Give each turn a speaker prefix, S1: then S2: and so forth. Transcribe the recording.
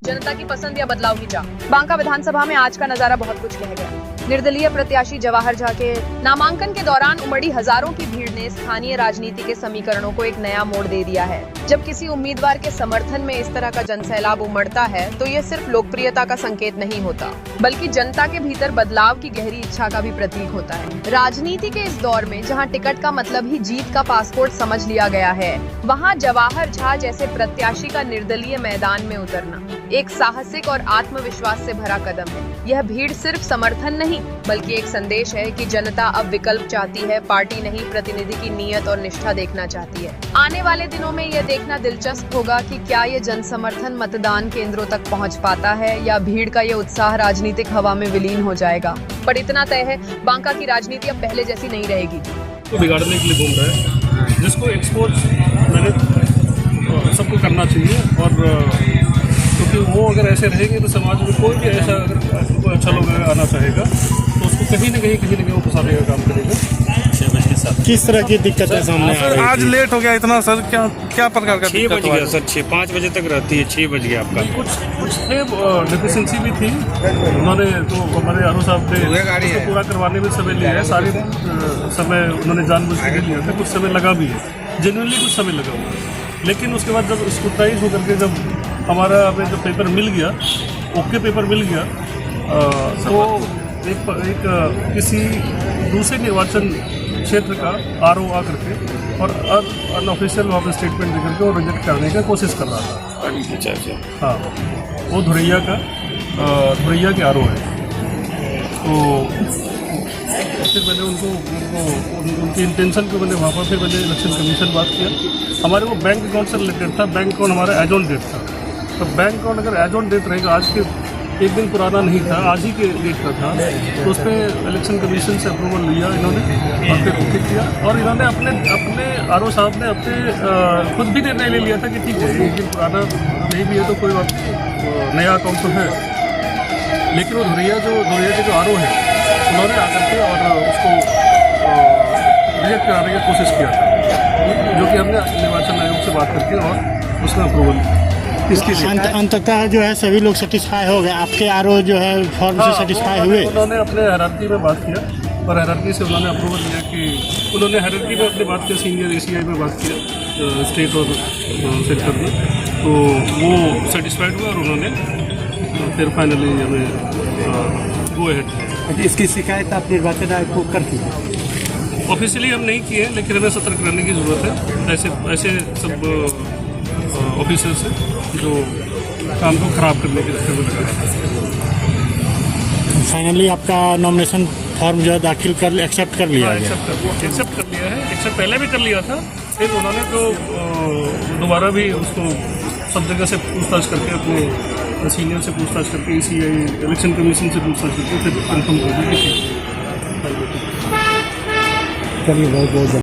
S1: जनता की पसंद या बदलाव की चाह। बांका विधानसभा में आज का नजारा बहुत कुछ कह गया। निर्दलीय प्रत्याशी जवाहर झा के नामांकन के दौरान उमड़ी हजारों की भीड़ ने स्थानीय राजनीति के समीकरणों को एक नया मोड़ दे दिया है। जब किसी उम्मीदवार के समर्थन में इस तरह का जनसैलाब उमड़ता है तो ये सिर्फ लोकप्रियता का संकेत नहीं होता, बल्कि जनता के भीतर बदलाव की गहरी इच्छा का भी प्रतीक होता है। राजनीति के इस दौर में जहां टिकट का मतलब ही जीत का पासपोर्ट समझ लिया गया है, वहां जवाहर झा जैसे प्रत्याशी का निर्दलीय मैदान में उतरना एक साहसिक और आत्मविश्वास से भरा कदम है। यह भीड़ सिर्फ समर्थन नहीं, बल्कि एक संदेश है कि जनता अब विकल्प चाहती है, पार्टी नहीं, प्रतिनिधि की नीयत और निष्ठा देखना चाहती है। आने वाले दिनों में यह देखना दिलचस्प होगा कि क्या ये जन समर्थन मतदान केंद्रों तक पहुंच पाता है या भीड़ का ये उत्साह राजनीतिक हवा में विलीन हो जाएगा। पर इतना तय है, बांका की राजनीति अब पहले जैसी नहीं रहेगी।
S2: तो बिगाड़ने के लिए घूम रहा है, जिसको एक्सपोज मैंने सबको करना चाहिए। और क्योंकि वो अगर ऐसे रहेंगे तो समाज में कोई भी ऐसा अगर उनको अच्छा लोग आना चाहेगा तो उसको कहीं ना कहीं वो फंसाने का काम करेगा।
S3: किस तरह की दिक्कतें सामने आ रही?
S4: आज लेट हो गया इतना सर, क्या प्रकार का
S3: 6 बज गया सर, 5 बजे तक रहती है, 6 बज गया आपका।
S2: कुछ थे डिफिशेंसी भी थी, उन्होंने तो हमारे आरो साहब ने उसको पूरा करवाने में समय लिया है। सारी समय उन्होंने जानबूझ के लिया था, कुछ समय लगा भी है, जेन्युइनली कुछ समय लगा हुआ है। लेकिन उसके बाद जब स्क्रूटाइज होकर के जब हमारा हमें जो पेपर मिल गया, ओके पेपर मिल गया, तो एक किसी दूसरे निर्वाचन क्षेत्र का आरओ आ करके और अनऑफिशियल वहाँ पर स्टेटमेंट दे करके और रिजेक्ट करने का कोशिश कर रहा था।
S3: अच्छा।
S2: हाँ, वो धुरैया के आरओ है। तो फिर मैंने उनकी इंटेंशन को मैंने वहाँ पर फिर मैंने इलेक्शन कमीशन बात किया। हमारे वो बैंक अकाउंट से रिलेटेड था, बैंक अकाउंट हमारा एज ऑन डेट था। तो बैंक अकाउंट अगर एज ऑन डेट रहेगा, आज के एक दिन पुराना नहीं था, आज ही के डेट का था, तो उस पर इलेक्शन कमीशन से अप्रूवल लिया इन्होंने और फिर ओके किया। और इन्होंने अपने आरओ साहब ने अपने खुद भी निर्णय ले लिया था कि ठीक है, एक दिन पुराना नहीं भी है तो कोई बात, नया अकाउंट तो है। लेकिन वो धुरैया के जो आरओ है, उन्होंने आकर के और उसको रिजेक्ट कराने की कोशिश किया था, जो कि हमने निर्वाचन आयोग से बात करके और उसमें अप्रूवल इसकी
S3: अंततः जो है सभी लोग सेटिस्फाई हो गए। आपके आरओ जो है फॉर्म से सेटिस्फाई हुए?
S2: उन्होंने अपने हायरार्की में बात किया और हायरार्की से उन्होंने अप्रूवल दिया कि उन्होंने हायरार्की में अपनी बात किया, सीनियर एसीआई में बात किया स्टेट और सेक्टर में, तो वो सेटिस्फाइड हुआ और उन्होंने फिर फाइनली हमें गो अहेड।
S3: इसकी शिकायत आप निर्वाचन आयोग को कर दी?
S2: ऑफिशियली हम नहीं किए, लेकिन हमें सतर्क रहने की ज़रूरत है ऐसे सब ऑफिसर्स से जो काम को खराब करने के चक्कर में लगा है।
S3: फाइनली आपका नॉमिनेशन फॉर्म जो है दाखिल कर एक्सेप्ट कर लिया गया?
S2: एक्सेप्ट कर लिया है। एक्सेप्ट पहले भी कर लिया था, फिर उन्होंने तो दोबारा भी उसको सब जगह से पूछताछ करके, अपने सीनियर से पूछताछ करके, ईसीआई इलेक्शन कमीशन से पूछताछ करके फिर कंफर्म कर दिया।
S3: चलिए, बहुत बहुत